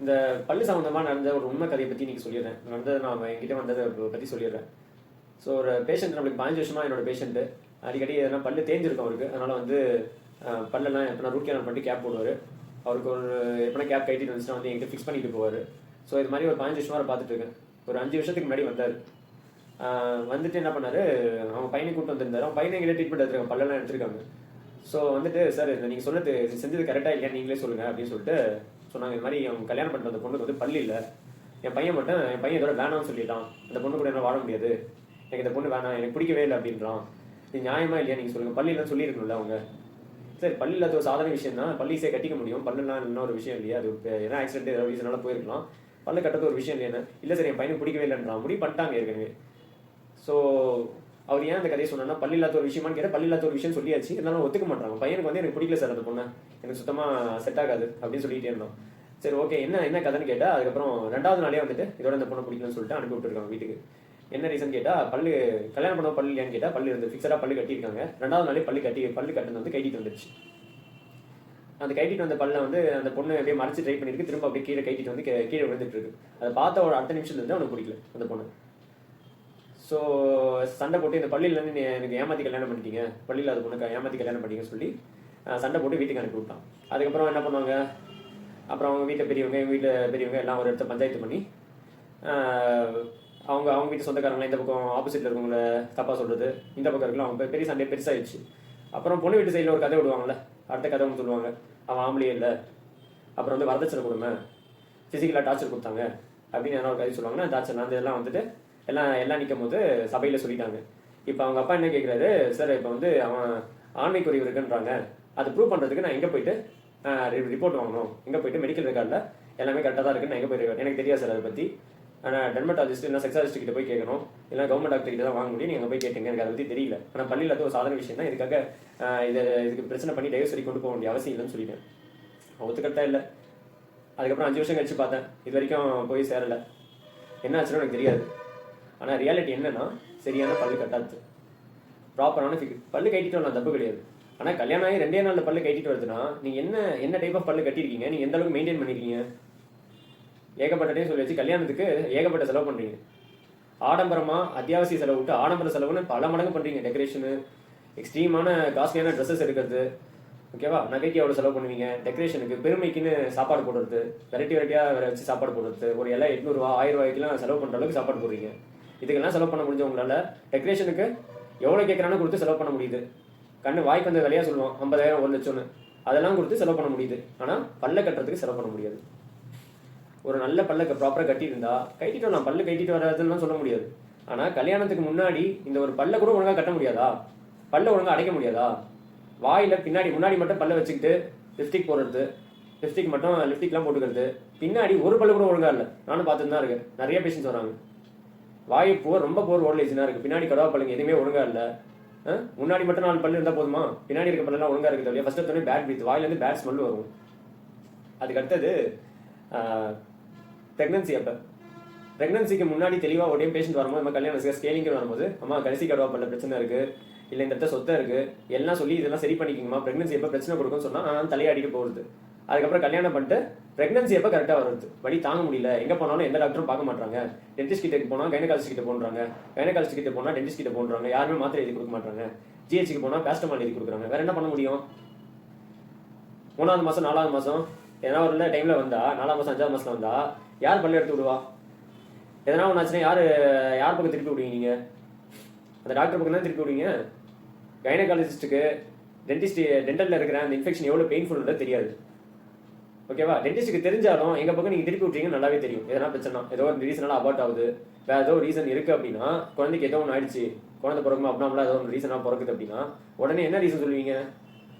இந்த பல்லு சம்மந்தமாக நடந்த ஒரு உண்மை கதையை பற்றி நீங்கள் சொல்லிடுறேன். நடந்தது நான் என்கிட்ட வந்ததை பற்றி சொல்லிடுறேன். ஸோ ஒரு பேஷண்ட் நம்மளுக்கு 15 வருஷமாக என்னோட பேஷண்ட்டு அடிக்கடி எதனா பல்லு தேஞ்சிருக்கும் அவருக்கு. அதனால் வந்து பல்லெல்லாம் எப்படின்னா ரூட் கேனல் பண்ணிட்டு கேப் போடுவார். அவருக்கு ஒரு எப்படின்னா கேப் கைட்டிட்டு வந்துச்சுன்னா வந்து எங்கிட்ட ஃபிக்ஸ் பண்ணிட்டு போவார். ஸோ இது மாதிரி ஒரு 15 வருஷமாக பார்த்துட்டு இருக்கேன். ஒரு 5 வருஷத்துக்கு முன்னாடி வந்தார். வந்துட்டு என்ன பண்ணார், அவங்க பையனை கூப்பிட்டு வந்திருந்தார். அவன் பையனை எங்கிட்ட ட்ரீட்மெண்ட் எடுத்துருக்காங்க, பல்லெல்லாம் எடுத்துருக்காங்க. ஸோ வந்துட்டு சார் நீங்கள் சொன்னது செஞ்சது கரெக்டாக இல்லையா நீங்களே சொல்லுங்கள் அப்படின்னு சொல்லிட்டு சொன்னாங்க. இது மாதிரி அவங்க கல்யாணம் பண்ணுற அந்த பொண்ணுக்கு வந்து பல்லு இல்லை, என் பையன் இதோட வேணாம்னு சொல்லிட்டான், அந்த பொண்ணு கூட என்னால் வாழ முடியாது, எனக்கு இந்த பொண்ணு வேணாம், எனக்கு பிடிக்கவே இல்லை அப்படின்றான். இது நியாயமா இல்லையா நீங்கள் சொல்லுங்கள், பல்லு இல்லைன்னு சொல்லியிருக்கணும்ல அவங்க. சரி, பல்லு இல்லாத ஒரு சாதாரண விஷயம் தான், பல்லு ஈஸியாக கட்டிக்க முடியும், பல்லுலாம் இன்னும் ஒரு விஷயம் இல்லையா, அது ஏன்னா ஆக்சிடென்ட் ஏதாவது ரீசனால போயிருக்கலாம், பல்லு கட்டுறது ஒரு விஷயம் இல்லையா. இல்லை சார் என் பையனுக்கு பிடிக்கவே இல்லைன்றான், முடிவு பண்ணிட்டாங்க ஏற்கனவே. ஸோ அவர் ஏன் அந்த கதையை சொன்னா, பல்லு இல்லாத ஒரு விஷயமானு கேட்டால் பல்லு இல்லாத ஒரு விஷயம் சொல்லியாச்சு, இருந்தாலும் ஒத்துக்க மாட்டாங்க. பையனுக்கு வந்து எனக்கு பிடிக்கல சார் அந்த பொண்ணை, எனக்கு சுத்தமாக செட் ஆகாது அப்படின்னு சொல்லிட்டே இருந்தோம். சரி ஓகே என்ன கதைன்னு கேட்டால், அதுக்கப்புறம் 2வது நாளே வந்துட்டு இதோட இந்த பொண்ணை பிடிக்கலன்னு சொல்லிட்டு அனுப்பி விட்டுருக்காங்க வீட்டுக்கு. என்ன ரீசன் கேட்டால், பல்லு கல்யாணம் பண்ண பல்லு இல்லையான்னு கேட்டால் பல்லு இருந்து ஃபிக்ஸடாக பல்லு கட்டியிருக்காங்க. 2வது நாளே பல்லு கட்டுறது வந்து கைட்டிட்டு வந்துடுச்சு. அந்த கைட்டிட்டு வந்த பல்ல வந்து அந்த பொண்ணு அப்படியே மறைச்சு ட்ரை பண்ணிருக்கு, திரும்ப அப்படியே கீழே கைட்டிட்டு வந்து கீழே விழுந்துட்டு இருக்கு. அதை பார்த்த ஒரு அடுத்த நிமிஷத்துல இருந்து அவனுக்கு பிடிக்கல அந்த பொண்ணு. ஸோ சண்டை போட்டு இந்த பள்ளியிலேருந்து எனக்கு ஏமாற்றி கல்யாணம் பண்ணிட்டீங்க, பள்ளியில் அது பொண்ணுக்கு ஏமாற்றி கல்யாணம் பண்ணிட்டீங்கன்னு சொல்லி சண்டை போட்டு வீட்டுக்கு அனுப்பி விட்டான். அதுக்கப்புறம் என்ன பண்ணுவாங்க, அப்புறம் அவங்க வீட்டில் பெரியவங்க எல்லாம் ஒரு இடத்த பஞ்சாயத்து பண்ணி அவங்க வீட்டு சொந்தக்காரங்களாம் இந்த பக்கம் ஆப்போசிட்டில் இருக்கவங்கள தப்பாக சொல்கிறது, இந்த பக்கம் இருக்கலாம், அவங்க பெரிய சண்டை பெருசாகிடுச்சு. அப்புறம் பொண்ணு வீட்டு சைடில் ஒரு கதை விடுவாங்கள்ல, அடுத்த கதை ஒன்று சொல்லுவாங்க, அவன் ஆம்பளையே இல்லை, அப்புறம் வந்து வரதட்சணை கொடுமை, ஃபிசிக்கலாக டார்ச்சர் கொடுத்தாங்க அப்படின்னு என்ன ஒரு கதை சொல்லுவாங்கன்னா, டார்ச்சர் அந்த இதெல்லாம் வந்துட்டு எல்லாம் நிற்கும் போது சபையில் சொல்லிட்டாங்க. இப்போ அவங்க அப்பா என்ன கேட்குறாரு, சார் இப்போ வந்து அவன் ஆண்மை குறைவு இருக்குன்றாங்க, அதை ப்ரூவ் பண்ணுறதுக்கு நான் எங்கே போயிட்டு ரிப்போர்ட் வாங்கணும், எங்கே போயிட்டு மெடிக்கல் ரெக்கார்டில் எல்லாமே கரெக்டாக தான் இருக்குன்னு நான் எங்கே போயிட்டு எனக்கு தெரியாது சார் அதை பற்றி, ஆனால் டெர்மட்டாலஜிஸ்ட் இல்லை செக்ஸாலஜிஸ்ட் கிட்ட போய் கேட்கணும், இல்லை கவர்மெண்ட் டாக்டர் கிட்ட தான் வாங்க முடியும், நீங்கள் போய் கேட்டுங்க, எனக்கு அதை பற்றி தெரியல. ஆனால் பள்ளியில் அது ஒரு சாதாரண விஷயம் தான், இதுக்காக இதுக்கு பிரச்சனை பண்ணி டைவர்ஸ் வரைக்கும் கொண்டு போக வேண்டிய அவசியம் இல்லைன்னு சொல்லிட்டேன். ஒத்துக்கிட்டா இல்லை. அதுக்கப்புறம் 5 வருஷம் கழிச்சு பார்த்தேன், இது வரைக்கும் போய் சேரலை. என்ன ஆச்சுன்னு எனக்கு தெரியாது. ஆனால் ரியாலிட்டி என்னன்னா, சரியான பல்லு கட்டாது, ப்ராப்பரான பல்லு கட்டிட்டு வரலாம், தப்பு கிடையாது. ஆனால் கல்யாணம் ஆகி 2 நாளில் பல்லு கட்டிட்டு வருதுன்னா, நீங்கள் என்ன டைப் ஆஃப் பல்லு கட்டியிருக்கீங்க, நீங்கள் எந்த அளவுக்கு மெயின்டைன் பண்ணியிருக்கீங்க. ஏகப்பட்டே சொல்லி வச்சு கல்யாணத்துக்கு ஏகப்பட்ட செலவு பண்ணுறீங்க. ஆடம்பரமாக அத்தியாவசிய செலவு விட்டு ஆடம்பர செலவுன்னு பல மடங்கு பண்ணுறீங்க. டெக்கரேஷனு, எக்ஸ்ட்ரீமான காஸ்ட்லியான ட்ரெஸ்ஸஸ் எடுக்கிறது, ஓகேவா, நகைக்கு எவ்வளோ செலவு பண்ணுவீங்க, டெக்கரேஷனுக்கு பெருமைக்குன்னு சாப்பாடு போடுறது, வெரைட்டியாக வேற வச்சு சாப்பாடு போடுறது, ஒரு எல்லாம் 800 ரூபா 1000 ரூபாய்க்குலாம் செலவு பண்ணுற அளவுக்கு சாப்பாடு போடுறீங்க. இதுக்கெல்லாம் செலவு பண்ண முடிஞ்சவங்களால டெக்கரேஷனுக்கு எவ்வளோ கேட்குறானு கொடுத்து செலவு பண்ண முடியுது. வாய்க்கு வந்த விலையாக சொல்லுவான் 50,000 1 லட்சம்னு, அதெல்லாம் கொடுத்து செலவு பண்ண முடியுது. ஆனால் பல்ல கட்டுறதுக்கு செலவு பண்ண முடியாது. ஒரு நல்ல பல்ல ப்ராப்பராக கட்டியிருந்தா கைட்டிட்டு வரலாம், பல்லு கைட்டிட்டு வராதுன்னு சொல்ல முடியாது. ஆனால் கல்யாணத்துக்கு முன்னாடி இந்த ஒரு பல்ல கூட ஒழுங்காக கட்ட முடியாதா, பல்ல ஒழுங்காக அடைக்க முடியாதா, வாயில் முன்னாடி மட்டும் பல்ல வச்சுக்கிட்டு லிப்ஸ்டிக் போடுறது, லிப்ஸ்டிக்லாம் போட்டுக்கிறது, பின்னாடி ஒரு பல்லு கூட ஒழுங்காக இல்லை. நானும் பார்த்துட்டு தான் இருக்கேன், நிறைய பேஷண்ட்ஸ் வராங்க, வாய் ரொம்ப போர் ஓடலேஜ்னா இருக்குது, பின்னாடி கடவா பல்லுங்க எதுவுமே ஒழுங்காக இல்லை. முன்னாடி மட்டும் 4 பல்லு இருந்தால் போதுமா, பின்னாடி இருக்க பல்லெல்லாம் ஒழுங்காக இருக்குது இல்லையா. ஃபர்ஸ்ட் எடுத்தோடனே பேட் பிரீத், வாயிலேருந்து பேட் ஸ்மெல் வரும். அதுக்கு அடுத்தது ப்ரெக்னன்சி. ப்ரெக்னன்சிக்கு முன்னாடி தெளிவாக ஒரு டைம் பேஷண்ட் வரும்போது, நம்ம கல்யாணம் ஸ்கேலிங்கு வரும்போது, அம்மா கடைசி கடவா பல்ல பிரச்சனை இருக்குது, இல்லை இந்த இடத்த சொத்தை இருக்குது, எல்லாம் சொல்லி இதெல்லாம் சரி பண்ணிக்கிங்கம்மா, ப்ரெக்னன்சி எப்போ பிரச்சனை கொடுக்குன்னு சொன்னால் நான் தலையாடிட்டு போகிறது. அதுக்கப்புறம் கல்யாணம் பண்ணிட்டு ப்ரெக்னன்சி எப்போ கரெக்டாக வருது, வழி தாங்க முடியல, எங்கே போனாலும் எந்த டாக்டரும் பார்க்க மாட்டாங்க, டென்டிஸ்ட் கிட்ட போனால் கைனகாலஜிஸ்ட் கிட்ட போடுறாங்க, கைனகாலஜிஸ்ட் கிட்ட போனால் டென்டிஸ்ட் கிட்ட போடுறாங்க, யாருமே மாத்திரை எழுதி கொடுக்க மாட்டாங்க, ஜிஹெச்சுக்கு போனால் பேஸ்டமால் எழுதி கொடுக்குறாங்க. வேற என்ன பண்ண முடியும். 3வது மாதம் 4வது மாதம் ஏன்னா ஒரு டைமில் வந்தால், 4ஆம் மாதம் 5ஆம் மாதம் வந்தால் யார் பல்லு எடுத்து விடுவா. எதனா ஒன்று ஆச்சுன்னா யார் பக்கம் திருப்பி விடுவீங்க நீங்கள், அந்த டாக்டர் பக்கம் தான் திருப்பி விடுவீங்க. கைனகாலஜிஸ்ட்டுக்கு டென்டலில் இருக்கிற அந்த இன்ஃபெக்ஷன் எவ்வளோ பெயின்ஃபுல்ன்றது தெரியாது, ஓகேவா. டென்டிஸ்ட்டுக்கு தெரிஞ்சாலும் எங்கள் பக்கம் நீங்கள் திருப்பி விட்டீங்கன்னு நல்லாவே தெரியும். எதனா பிரச்சனை, ஏதோ ஒரு ரீசனால அபார்ட் ஆகுது, வேறு ஏதோ ரீசன் இருக்குது அப்படின்னா, குழந்தைக்கு ஏதோ ஒன்று ஆயிடுச்சு, குழந்தை பிறகுமா அப்படின்னா ஏதோ ஒரு ரீசனாக பிறக்குது அப்படின்னா, உடனே என்ன ரீசன் சொல்லுவீங்க,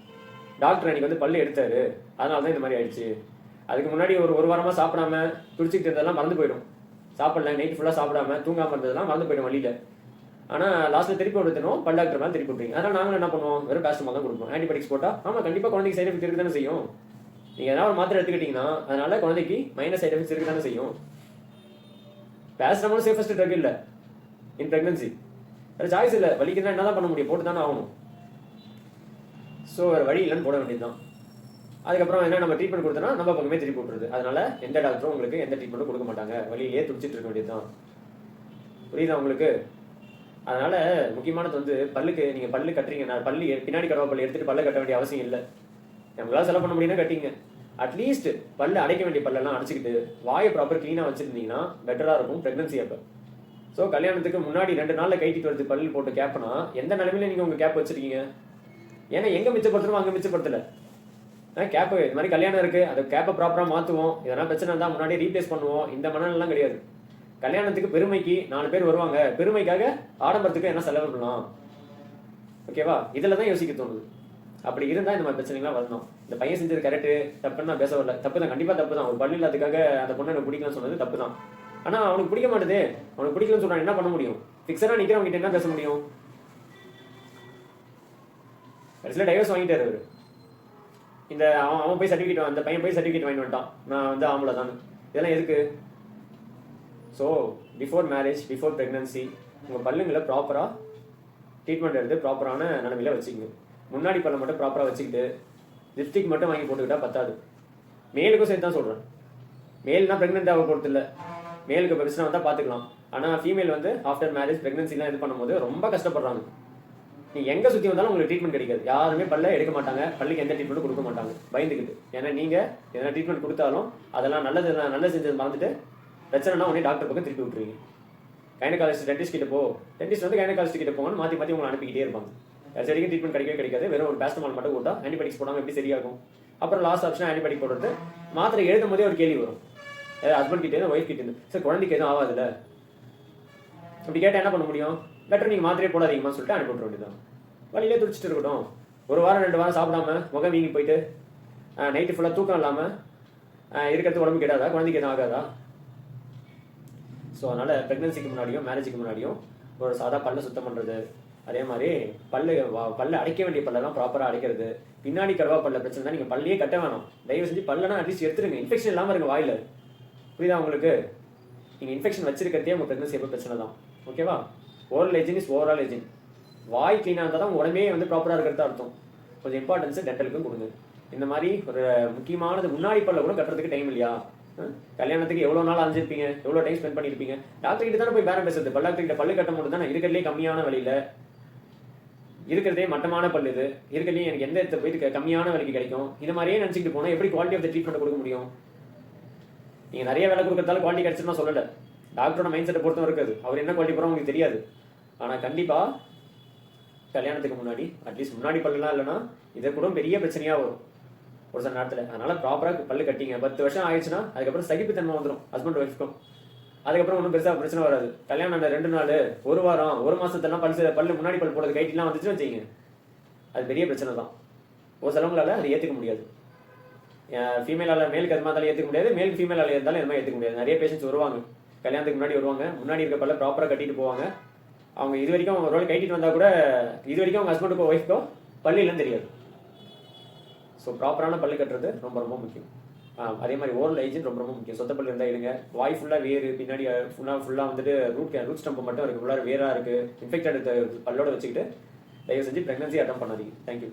டாக்டர் அன்றைக்கி வந்து பல்லு எடுத்தாரு, அதனால தான் இந்த மாதிரி ஆயிடுச்சு. அதுக்கு முன்னாடி ஒரு வாரமாக சாப்பிடாம துடிச்சிக்கிட்டு இருந்ததெல்லாம் மறந்து போயிடும், சாப்பிடல நைட்டு ஃபுல்லாக சாப்பிடாம தூங்காமல் இருந்ததெல்லாம் மறந்து போயிடும் வழியில். ஆனால் லாஸ்ட்டில் திருப்பி விடுத்தணும் பல் டாக்டர் மேலே திருப்பி விட்றீங்க. அதனால் நாங்களும் என்ன பண்ணுவோம், வெறும் பேஸ்டமால் தான் கொடுப்போம். ஆன்டிபயோட்டிக்ஸ் போட்டால் ஆமாம் கண்டிப்பாக குழந்தைக்கு சைட் எஃபெக்ட் இருக்கு தானே செய்யும். நீங்கள் ஏதாவது ஒரு மாத்திரை எடுத்துக்கிட்டிங்கன்னா அதனால குழந்தைக்கு மைனஸ் சைட் எஃபெக்ட்ஸ் இருக்கு தானே செய்யும். பேஸ்டமாலும் சேஃபஸ்ட் ட்ரக் இல்லை இன் ப்ரெக்னன்சி, வேறு சாய்ஸ் இல்லை, வலிக்குன்னா என்ன தான் பண்ண முடியும், போட்டு தானே ஆகணும். ஸோ வேறு வழி இல்லைன்னு போட வேண்டியது தான். அதுக்கப்புறம் என்ன நம்ம ட்ரீட்மெண்ட் கொடுத்தோன்னா நம்ம பக்கமே திருப்பி விட்டுருது. அதனால எந்த டாக்டரும் உங்களுக்கு எந்த ட்ரீட்மெண்ட்டும் கொடுக்க மாட்டாங்க, வழியிலேயே துடிச்சிட்டு இருக்க வேண்டியது தான். புரியுதா உங்களுக்கு? அதனால முக்கியமானது வந்து பல்லுக்கு நீங்கள் பல்லு கட்டுறீங்க, நான் பல்லு பின்னாடி கடவா பல்லு எடுத்துட்டு பல்ல கட்ட வேண்டிய அவசியம் இல்லை. நம்மளால செலவு பண்ண முடியும்னா கட்டிங்க. அட்லீஸ்ட் பல்லு அடைக்க வேண்டிய பல்லெல்லாம் அடைச்சிக்கிட்டு வாயை ப்ராப்பர் க்ளீனாக வச்சுருந்தீங்கன்னா பெட்டராக இருக்கும் ப்ரெக்னன்சி அப்போ. ஸோ கல்யாணத்துக்கு முன்னாடி 2 நாளில் கைட்டிட்டு வருது பல்லு போட்டு கேப்னா எந்த நிலைமையில நீங்கள் உங்கள் கேப் வச்சுருக்கீங்க? ஏன்னா எங்கே மிச்சப்படுத்தணும் அங்கே மிச்சப்படுத்தலை. கேப்பு இது மாதிரி கல்யாணம் இருக்குது, அதை கேப்பை ப்ராப்பராக மாற்றுவோம், இதெல்லாம் பிரச்சனை இருந்தால் முன்னாடியே ரீப்ளேஸ் பண்ணுவோம், இந்த மனநெல்லாம் கிடையாது. கல்யாணத்துக்கு பெருமைக்கு 4 பேர் வருவாங்க, பெருமைக்காக ஆடம்பரத்துக்கு என்ன செலவு பண்ணலாம், ஓகேவா? இதில் தான் யோசிக்க தோணுது. அப்படி இருந்தால் இந்த மாதிரி பிரச்சனைகள்லாம் வரணும். இந்த பையன் செஞ்சது கரெக்டு தப்புன்னு நான் பேச வரல, தப்பு தான், கண்டிப்பாக தப்பு தான். ஒரு பல்லு இல்லாததுக்காக அந்த பொண்ணை எனக்கு பிடிக்கலன்னு சொன்னது தப்பு தான். ஆனால் அவனுக்கு பிடிக்க மாட்டேது, அவனுக்கு பிடிக்கலன்னு சொல்கிறான், என்ன பண்ண முடியும்? ஃபிக்ஸடாக நிற்கிறவங்க கிட்ட என்ன பேச முடியும்? கடைசியில் டைவர்ஸ் வாங்கிட்டாரு அவர். இந்த அவன் போய் சர்டிஃபிகேட், அந்த பையன் போய் சர்டிஃபிகேட் வாங்கிட்டு வந்துட்டான், நான் வந்து ஆம்பளை தான். இதெல்லாம் எதுக்கு? So before marriage, before pregnancy உங்கள் பல்லுங்களை ப்ராப்பராக ட்ரீட்மெண்ட் எடுத்து ப்ராப்பரான நிலமையில வச்சுக்கோங்க. முன்னாடி பல்லை மட்டும் ப்ராப்பராக வச்சுக்கிட்டு லிப்ஸ்டிக் மட்டும் வாங்கி போட்டுக்கிட்டால் பத்தாது. மேலுக்கும் சேர்த்து தான் சொல்கிறேன். மேல்னா ப்ரெக்னென்ட் ஆக போகிறது இல்லை, மேலுக்கு இப்போ பிரச்சனை வந்தால் பார்த்துக்கலாம். ஆனால் ஃபீமேல் வந்து ஆஃப்டர் மேரேஜ் ப்ரெக்னன்சிலாம் இது பண்ணும்போது ரொம்ப கஷ்டப்படுறாங்க. நீங்கள் எங்கே சுற்றி வந்தாலும் உங்களுக்கு ட்ரீட்மெண்ட் கிடைக்காது. யாருமே பல்ல எடுக்க மாட்டாங்க, பல்லுக்கு எந்த ட்ரீட்மெண்ட்டும் கொடுக்க மாட்டாங்க பயந்துக்கிட்டு. ஏன்னா நீங்கள் எதனா ட்ரீட்மெண்ட் கொடுத்தாலும் அதெல்லாம் நல்லது செஞ்சது மறந்துட்டு பிரச்சனைனா உடனே டாக்டர் பக்கம் திருப்பி விட்டுருவீங்க. கைனகாலஜிஸ்ட், டென்டிஸ்ட் கிட்ட போ, டென்டிஸ்ட் வந்து கைனகாலஜிஸ்ட் கிட்ட போகணும், மாற்றி மாற்றி உங்களை அனுப்பிக்கிட்டே இருப்பாங்க. சரிக்கும் ட்ரீட்மெண்ட் கிடைக்கவே கிடைக்காது. வெறும் ஒரு பேஸ்டமால் மட்டும் போட்டா ஆன்டிபயோட்டிக்ஸ் போடாமல் எப்படி சரியாகும்? அப்புறம் லாஸ்ட் ஆப்ஷன் ஆன்டிபயோட்டிக் போடுறது. மாத்திரை எழுதும் போதே ஒரு கேள்வி வரும், ஹஸ்பண்ட் கிட்டே ஒய்ஃப் கிட்டே, சார் குழந்தைக்கு எதுவும் ஆகாதுல்ல, அப்படி கேட்டால் என்ன பண்ண முடியும்? பெட்டர் நீங்கள் மாத்திரையே போடாதீங்கன்னு சொல்லிட்டு அனுப்பி விட்ற வேண்டியதான். வழியிலே துடிச்சிட்டு இருக்கட்டும். 1 வாரம் 2 வாரம் சாப்பிடாம முகம் வீங்கி போயிட்டு நைட்டு ஃபுல்லாக தூக்கம் இல்லாமல் இருக்கிறது உடம்பு கெடாதா? குழந்தைக்கு எதுவும் ஆகாதா? ஸோ அதனால் ப்ரெக்னன்சிக்கு முன்னாடியும் மேரேஜுக்கு முன்னாடியும் ஒரு சாதா பல்லை சுத்தம் பண்ணுறது, அதே மாதிரி பல்ல அடைக்க வேண்டிய பல்லெல்லாம் ப்ராப்பராக அடைக்கிறது. பின்னாடி கடவா பல்ல பிரச்சனை தான், நீங்கள் பல்லையே கட்ட வேணாம், தயவு செஞ்சு பல்லனா அட்லீஸ்ட் எடுத்துருங்க. இன்ஃபெக்ஷன் இல்லாமல் இருங்க வாயில். புரியுதா உங்களுக்கு? நீங்கள் இன்ஃபெக்ஷன் வச்சிருக்கிறதே உங்கள் ப்ரெக்னன்சி எப்போ பிரச்சனை தான். ஓகேவா? Oral hygiene is overall hygiene. வாய் க்ளீனாக இருந்தால் தான் உங்கள் உடம்பே வந்து ப்ராப்பராக இருக்கிறது அர்த்தம். கொஞ்சம் இம்பார்ட்டன்ஸு டென்டலுக்கும் கொடுங்க. இந்த மாதிரி ஒரு முக்கியமானது முன்னாடி பல்ல கூட கட்டுறதுக்கு டைம் இல்லையா? கல்யாணத்துக்கு எவ்வளோ நாள் அலைஞ்சிருப்பீங்க, எவ்வளோ டைம் ஸ்பெண்ட் பண்ணியிருப்பீங்க. டாக்டர் கிட்ட தானே போய் பேரம் பேசுறது. பல்லாக்கிட்ட பல்லு கட்டும் போது தானே இருக்கிறதுலே கம்மியான வழியில், இருக்கிறதே மட்டமான பல்லு இது, இருக்கிறதுலேயும் எனக்கு எந்த இடத்துல போயிட்டு கம்மியான விலைக்கு கிடைக்கும், இது மாதிரியே நினச்சிக்கிட்டு போனால் எப்படி குவாலிட்டி ஆஃப் த ட்ரீட்மெண்ட் கொடுக்க முடியும்? நீங்கள் நிறைய வேலை கொடுக்கறதால குவாலிட்டி கிடச்சுன்னு சொல்லலை. டாக்டரோட மைண்ட் செட்டை பொறுத்தும் இருக்குது, அவர் என்ன குவாலிட்டி போகிறோம் உங்களுக்கு தெரியாது. ஆனால் கண்டிப்பாக கல்யாணத்துக்கு முன்னாடி அட்லீஸ்ட் முன்னாடி பல்லுலாம் இல்லைன்னா இதை கூட பெரிய பிரச்சனையாக வரும் ஒரு சில நேரத்தில். அதனால் ப்ராப்பராக பல்லு கட்டிங்க. 10 வருஷம் ஆயிடுச்சுன்னா அதுக்கப்புறம் சகிப்புத்தன்மை வந்துடும் ஹஸ்பண்ட் ஒய்ஃப்க்கும். அதுக்கப்புறம் ஒன்றும் பெருசாக பிரச்சனை வராது. கல்யாணம் 2 நாள், 1 வாரம், 1 மாதத்தெல்லாம் பல்லு முன்னாடி பல் போடுறது கைட்டிலாம் வந்துச்சுன்னு வச்சுக்கிங்க, அது பெரிய பிரச்சனை தான். ஒரு சிலவங்களால் அதை ஏற்றுக்க முடியாது. ஃபீமேலால் மேலுக்கு அது மாதிரி ஏற்றுக்க முடியாது, மேலுக்கு ஃபீமேலால் இருந்தாலும் எதுவுமே ஏற்றுக்க முடியாது. நிறைய பேஷண்ட்ஸ் வருவாங்க, கல்யாணத்துக்கு முன்னாடி வருவாங்க, முன்னாடி இருக்க பல்ல ப்ராப்பராக கட்டிட்டு போவாங்க. அவங்க இது வரைக்கும் அவங்க ரோல் கைட்டிட்டு வந்தால் கூட இது வரைக்கும் அவங்க ஹஸ்பண்டுக்கோ ஒய்ஃப்க்கோ பல்லு இல்லைன்னு தெரியாது. ஸோ ப்ராப்பரான பல்லு கட்டுறது ரொம்ப ரொம்ப முக்கியம். அதே மாதிரி ஓரல் ஹைஜீன் ரொம்ப ரொம்ப முக்கியம். சொத்த பல்லு இருந்தால் எடுங்க. வாய் ஃபுல்லாக வேறு, பின்னாடி ஃபுல்லாக வந்துட்டு ரூட் ஸ்டம்ப் மட்டும் இருக்குது, ஃபுல்லாக வேறாக இருக்குது, இன்ஃபெக்டட் பல்லோட வச்சுக்கிட்டு தயவு செஞ்சு ப்ரெக்னன்சி அட்டன் பண்ணாதீங்க. தேங்க்யூ.